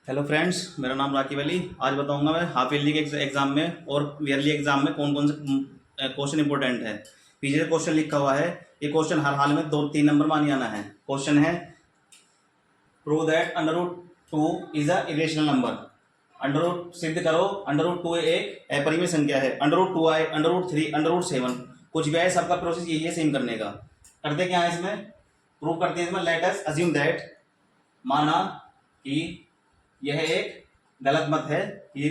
Hello friends, मेरा नाम राकीब अली। आज बताऊंगा मैं हाफ ईयरली के एग्जाम में और ईयरली एग्जाम में कौन कौन से क्वेश्चन इंपॉर्टेंट है। पीछे क्वेश्चन लिखा हुआ है, ये क्वेश्चन हर हाल में 2-3 नंबर मानी आना है। क्वेश्चन है prove that under root 2 is a irrational number. Under root सिद्ध करो अंडर रूट 2 एक अपरिमेय संख्या है। Under root 2i, under root 3, under root 7 कुछ भी है, सबका प्रोसेस यही है सेम करने का। करते क्या है इसमें, प्रूव करते हैं इसमें। लेट अस अज्यूम दैट, माना कि यह एक गलत मत है कि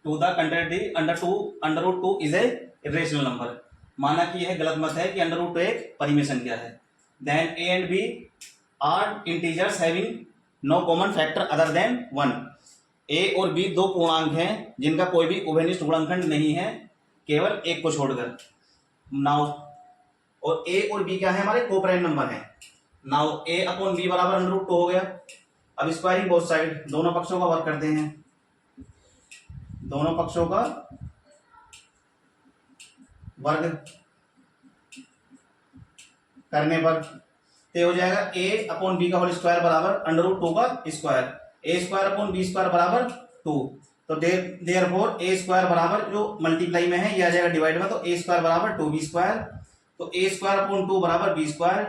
to the contrary under root two is a irrational number. माना कि यह गलत मत है कि अंडर रूट एक परिमेय संख्या है। Then A and B are integers having no common factor other than 1। A और बी दो पूर्णांक हैं जिनका कोई भी उभयनिष्ठ गुणनखंड नहीं है केवल एक को छोड़कर। नाउ और ए और बी क्या है, हमारे कोप्राइम नंबर है। नाउ ए अपॉन बी बराबर अंडर रूट 2 हो गया। अब स्क्वायरिंग बोथ साइड, दोनों पक्षों का वर्ग करते हैं। दोनों पक्षों का वर्ग करने पर ते हो जाएगा ए अपॉन बी का होल स्क्वायर बराबर अंडर रूट 2 का स्क्वायर। ए स्क्वायर अपॉन बी स्क्वायर बराबर 2। तो देयरफॉर ए स्क्वायर बराबर जो मल्टीप्लाई में है यह आ जाएगा डिवाइड में, तो ए स्क्वायर बराबर 2b स्क्वायर। तो ए स्क्वायर अपॉन 2 बराबर बी स्क्वायर।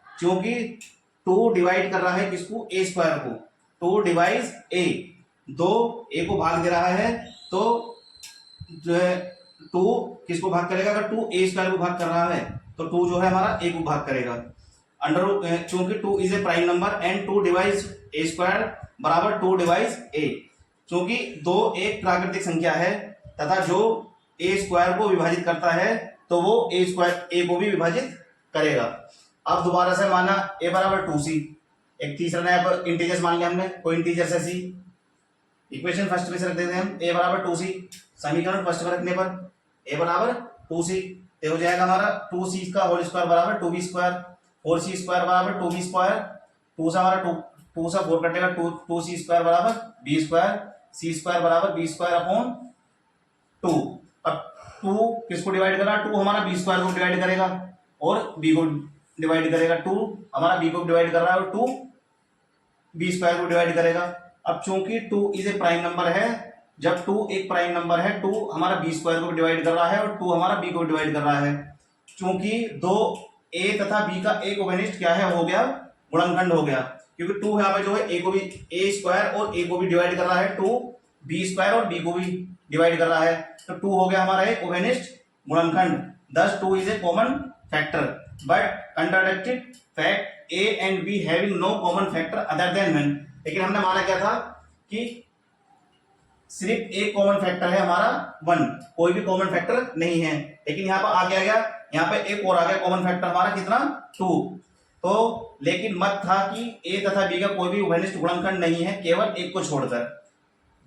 क्योंकि 2 डिवाइड कर रहा है किसको, ए स्क्वायर को। 2 डिवाइड ए, 2 ए को भाग दे रहा है, तो जो है 2 किसको भाग करेगा, अगर 2 ए स्क्वायर को भाग कर रहा है तो 2 जो है हमारा ए को भाग करेगा। अंडर चूंकि 2 is a prime number and 2 divide A square बराबर 2 डिवाइड ए। क्योंकि 2 एक प्राकृतिक संख्या है तथा जो ए स्क्वायर को विभाजित करता है तो वो ए स्क्वायर ए को भी विभाजित करेगा। अब दोबारा से माना a बराबर 2c, एक तीसरा नया इंटीजर्स मान लिया हमने, कोई इंटीजर है c। इक्वेशन फर्स्ट में से रख देते हैं हम, a बराबर 2c। समीकरण फर्स्ट में रखने पर a बराबर 2c तो हो जाएगा हमारा 2c का होल स्क्वायर बराबर 2b स्क्वायर, 4c स्क्वायर बराबर 2b स्क्वायर। 2 से हमारा 2 से 4 कटेगा, 2c स्क्वायर बराबर b स्क्वायर, c स्क्वायर बराबर b स्क्वायर अपॉन 2। अब 2 किसको डिवाइड कर रहा है, 2 हमारा b स्क्वायर को डिवाइड करेगा और b को डिवाइड करेगा। 2 हमारा b को डिवाइड कर रहा है और 2 b स्क्वायर को डिवाइड करेगा। अब चूंकि 2 इज ए प्राइम नंबर है, जब 2 एक प्राइम नंबर है, 2 हमारा b स्क्वायर को डिवाइड कर रहा है और 2 हमारा b को डिवाइड कर रहा है। चूंकि दो a तथा b का एक उभयनिष्ठ क्या है, हो गया गुणनखंड हो गया। क्योंकि 2 यहाँ पे जो है a को भी a स्क्वायर और a को भी डिवाइड कर रहा है, 2 b स्क्वायर और b को भी डिवाइड कर रहा है, तो 2 हो गया हमारा एक उभयनिष्ठ गुणनखंड। thus 2 is a common factor but contradicted fact a and b having no common factor other than 1। लेकिन हमने माना क्या था कि सिर्फ एक कॉमन फैक्टर है हमारा 1, कोई भी कॉमन फैक्टर नहीं है। लेकिन यहाँ पर आ गया, यहाँ पे एक और आ गया कॉमन फैक्टर हमारा कितना, 2। तो लेकिन मत था कि a तथा b का कोई भी उभयनिष्ठ गुणनखंड नहीं है केवल एक को छोड़कर।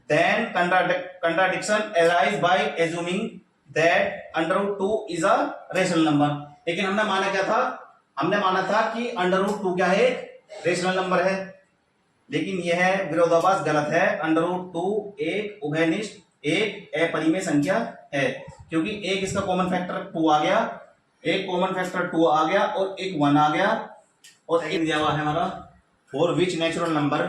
then contradiction arise by assuming that under root 2 is a rational number। लेकिन हमने माना क्या था, हमने माना था कि अंडर रूट 2 क्या है, रेशनल नंबर है। लेकिन यह विरोधाभास गलत है। अंडर रूट 2 एक उभयनिष्ठ एक अपरिमेय संख्या है, क्योंकि एक इसका कॉमन फैक्टर 2 आ गया, एक कॉमन फैक्टर 2 आ गया और एक 1 आ गया। और एक दिया हुआ है हमारा for which natural number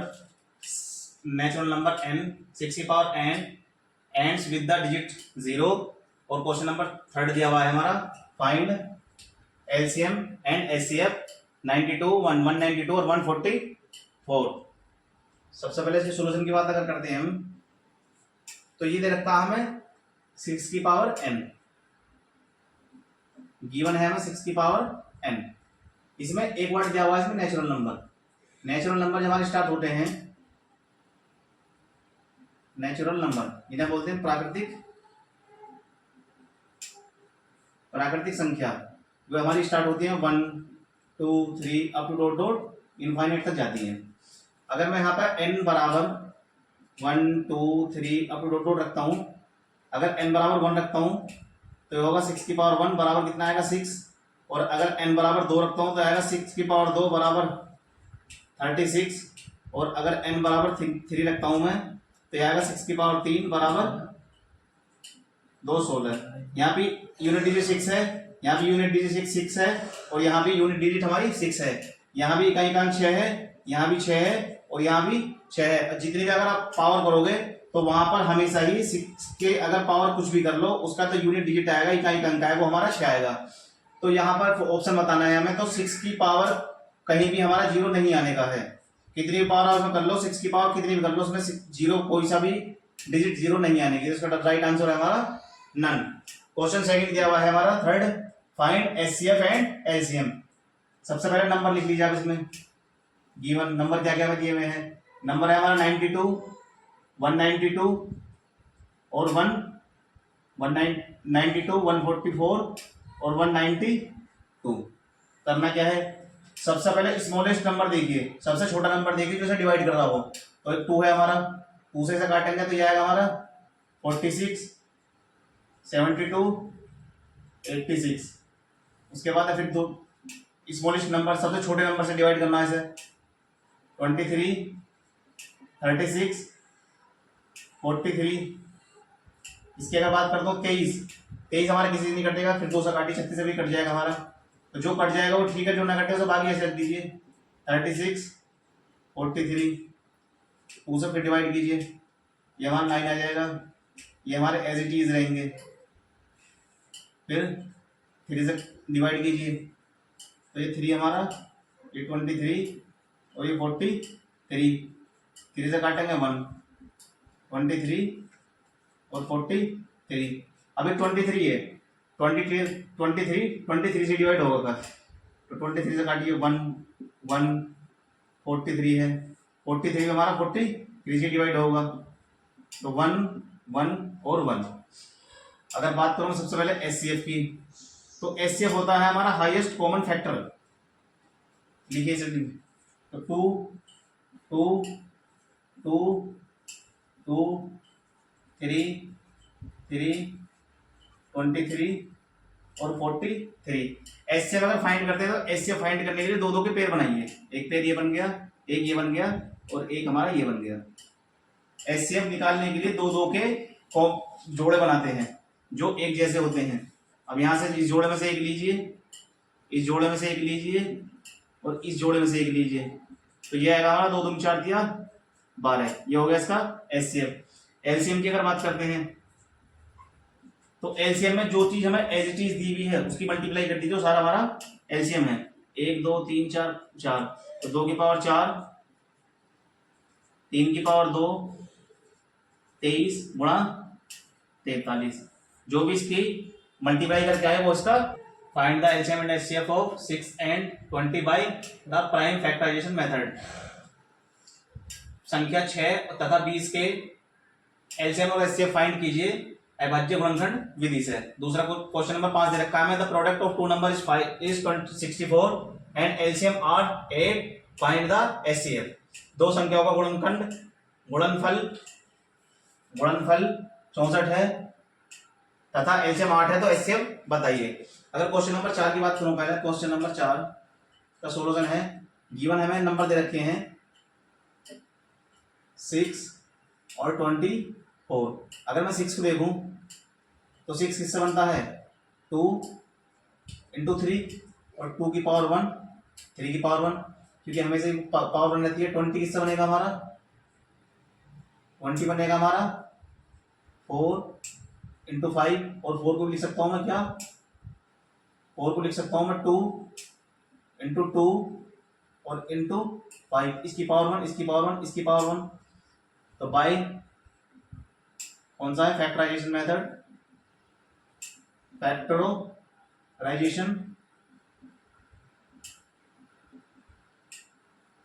n 6 की power n ends with the digit 0। और क्वेश्चन नंबर 3 दिया हुआ है हमारा फाइंड एलसीएम एंड एचसीएफ 92, 192 और 144। सबसे पहले इसके सॉल्यूशन की बात अगर करते हैं हम, तो ये दे रखा है हमें 6 की पावर n, गिवन है हमें 6 की पावर n। इसमें एक वर्ड दिया हुआ है इसमें नेचुरल नंबर। नेचुरल नंबर जब हमारे स्टार्ट होते हैं, नेचुरल नंबर इन्हें बोलते हैं प्राकृतिक संख्या, जो हमारी स्टार्ट होती है 1 2 3 up to dot dot infinite तक जाती है। अगर मैं यहाँ पर n बराबर 1 2 3 अप टू डॉट डॉट रखता हूँ, अगर n बराबर 1 रखता हूँ तो होगा 6 की पावर 1 बराबर कितना आएगा 6। और अगर n बराबर 2 रखता हूँ तो आएगा 6 की पावर 2 बराबर 36। और अगर n बराबर 3 रखता हूँ मैं तो आएगा 6 की पावर 3 बराबर 216। यहाँ पे यूनिट डिजिट 6 है, यहाँ भी यूनिट डिजिट 6 है और यहाँ भी यूनिट डिजिट हमारी 6 है। यहाँ भी इकाई अंक 6 है, यहाँ भी 6 है और यहाँ भी 6 है। जितनी भी अगर आप पावर करोगे तो वहां पर हमेशा ही 6 के अगर पावर कुछ भी कर लो उसका तो यूनिट डिजिट आएगा, इकाई अंक आएगा, वो हमारा 6 आएगा। तो यहाँ पर ऑप्शन बताना है हमें, तो 6 की पावर कहीं भी हमारा 0 नहीं आने का है। कितनी भी पावर उसमें कर लो, 6 की पावर कितनी भी कर लो, उसमें 0 कोई सा भी डिजिट 0 नहीं आने की। इसका राइट आंसर है हमारा नन। क्वेश्चन सेकंड दिया हुआ है हमारा third, find HCF and LCM. सबसे पहले नंबर लिख लीजिए आप इसमें, गिवन नंबर क्या क्या दिए हुए हैं। नंबर है हमारा 92, 192 और 192, 144 और 192। करना क्या है, सबसे पहले स्मॉलेस्ट नंबर देखिए, सबसे छोटा नंबर देखिए जो इसे डिवाइड कर रहा हो। तो एक 2 है हमारा, 2 से काटेंगे तो ये आएगा हमारा 46, 72, 86। उसके बाद फिर दो स्मॉलेस्ट नंबर सबसे छोटे नंबर से डिवाइड करना है इसे, 23, 36, 43। इसकी अगर बात कर दो 23 हमारे किसी से नहीं कटेगा, फिर 2 से काटी 36 से भी कट जाएगा हमारा। तो जो कट जाएगा वो ठीक है, जो ना कटे तो बाकी ऐसे रख दीजिए। 36, 43, 2 से फिर डिवाइड कीजिए, ये हमारा 9 आ जाएगा, ये हमारे एज इट इज रहेंगे। फिर 3 से डिवाइड कीजिए तो ये 3 हमारा, ये 23 और ये 43। 3 से काटेंगे 1, 23 और 43। अभी 23 है, 23 से डिवाइड होगा, तो 23 से काटिए 1, 1, 43 है, 43 हमारा 43 से डिवाइड होगा, तो 1, 1 और 1। अगर बात करूं सबसे पहले एचसीएफ की, तो एचसीएफ होता है हमारा हाईएस्ट कॉमन फैक्टर। लिखिए इसे, तो 2, 2, 2, 2, 3, 3, 23 और 43। एचसीएफ अगर फाइंड करते हैं तो एचसीएफ फाइंड करने के लिए 2 2 के पेयर बनाइए, एक पेयर ये बन गया, एक ये बन गया और एक हमारा ये बन गया। एचसीएफ निकालने के लिए 2 2 के जोड़े बनाते हैं जो एक जैसे होते हैं। अब यहाँ से इस जोड़े में से एक लीजिए, इस जोड़े में से एक लीजिए और इस जोड़े में से एक लीजिए, तो ये आएगा हमारा 2 2 4 दिया 12। ये हो गया इसका एचसीएफ। एलसीएम की अगर बात करते हैं तो एलसीएम में जो चीज हमें एज इट इज दी हुई है उसकी मल्टीप्लाई कर दीजिए, सारा हमारा एलसीएम है। 1 2 3 4 4, तो 2 की पावर 4, 3 की पावर 2, 23 गुणा 43। जो भी इसकी मल्टीप्लाई करके आए वो इसका। Find the LCM and HCF of 6 and 20 by the prime factorisation method. संख्या 6 तथा 20 के एलसीएम और एचसीएफ फाइंड कीजिए अभाज्य गुणनखंड विधि से। दूसरा क्वेश्चन नंबर 5 दे रखा है, the product of 2 number is 64 and LCM are 8, find the HCF. 2 संख्याओं का गुणनफल 64 है तथा एलसीएम 8 है, तो एचसीएफ बताइए। अगर क्वेश्चन नंबर 4 की बात करूं, पहले क्वेश्चन नंबर 4 का सोल्यूशन है, गिवन हमें नंबर दे रखे हैं 6 और 24। अगर मैं 6 को देखूं तो 6 किससे बनता है, 2 × 3 और 2 की पावर 1, 3 की पावर 1, क्योंकि हमें से पावर 1 रहती है। 20 किससे बनेगा हमारा, 20 बनेगा हमारा 4 × 5, और 4 को लिख सकता हूं मैं क्या, 4 को लिख सकता हूं मैं 2 × 2 और × 5, इसकी पावर 1, इसकी पावर 1, इसकी पावर 1। तो बाय कौन सा है, फैक्टराइजेशन मेथड, फैक्टराइजेशन।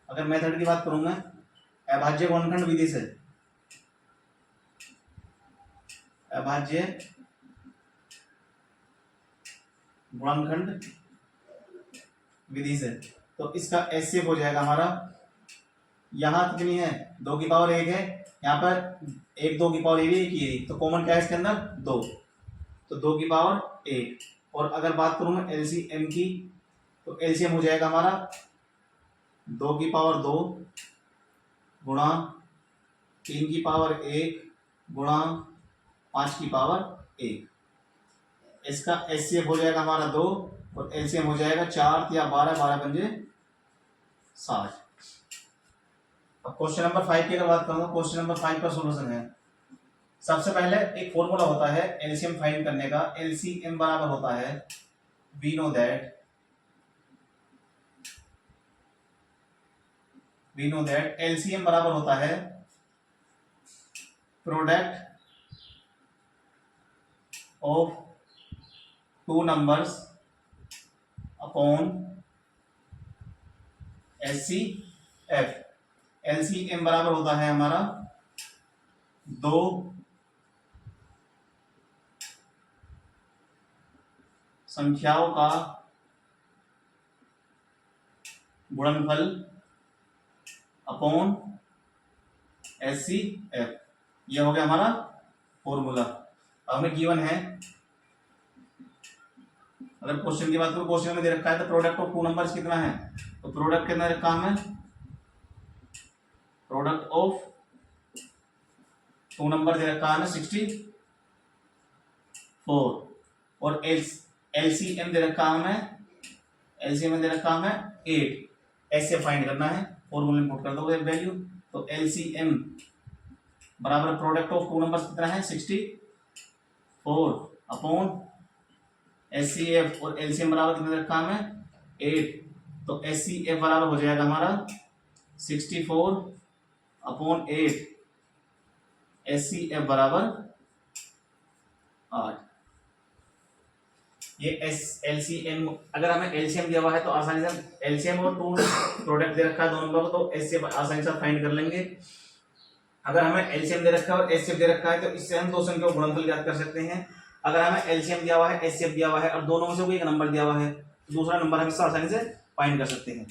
अगर मेथड की बात करूं मैं अभाज्य गुणनखंड विधि से, अभाज्य गुणनखंड विधि से, तो इसका एचसीएफ हो जाएगा हमारा, यहाँ कितनी है, 2 की पावर 1 है, यहाँ पर 1 2 की पावर एक ही है, तो कॉमन क्या है इसके अंदर 2, तो 2 की पावर 1। और अगर बात करूं मैं एलसीएम की, तो एलसीएम हो जाएगा हमारा 2 की पावर 2 गुणा 3 की पावर 1 गुणा 5 की पावर 1। इसका एचसीएफ हो जाएगा हमारा 2 और एलसीएम हो जाएगा 4 या 12, 12 पंजे 60। अब क्वेश्चन नंबर 5 की अगर बात करूँ, क्वेश्चन नंबर 5 का सोल्यूशन है। सबसे पहले एक फॉर्मूला होता है एलसीएम फाइंड करने का। एलसीएम बराबर होता है, वी नो दैट एलसीएम बराबर होता है product of two numbers upon HCF. LCM बराबर होता है हमारा दो संख्याओं का गुणनफल अपॉन एचसीएफ। ये हो गया हमारा फॉर्मूला। अब हमें गिवन है, अगर क्वेश्चन की बात करूं, क्वेश्चन में दे रखा है तो प्रोडक्ट ऑफ टू नंबर्स कितना है, तो प्रोडक्ट कितना रखा हमें, प्रोडक्ट ऑफ टू नंबर दे रखा है 64 और एलसीएम दे रखा हमें, एलसीएम दे रखा हमें 8। ऐसे फाइंड करना है, फॉर्मूला में पुट कर दो वैल्यू। तो एलसीएम बराबर प्रोडक्ट ऑफ टू नंबर्स कितना है 64 अपॉन एचसीएफ, और एलसीएम बराबर कितना रखा हमें 8। तो एचसीएफ बराबर हो जाएगा हमारा 64 अपॉन 8, एचसीएफ बराबर 8। ये एलसीएम, अगर हमें एलसीएम दिया हुआ है तो आसानी से एलसीएम और टू प्रोडक्ट दे रखा है दोनों को, तो एचसीएफ आसानी से फाइंड कर लेंगे। अगर हमें एलसीएम दे रखा है और एचसीएफ दे रखा है तो इससे हम दो संख्याओं का गुणनफल ज्ञात कर सकते हैं। अगर हमें एलसीएम दिया हुआ है, एचसीएफ दिया हुआ है और दोनों में से कोई एक नंबर दिया हुआ है, तो दूसरा नंबर हम इससे आसानी से फाइंड कर सकते हैं।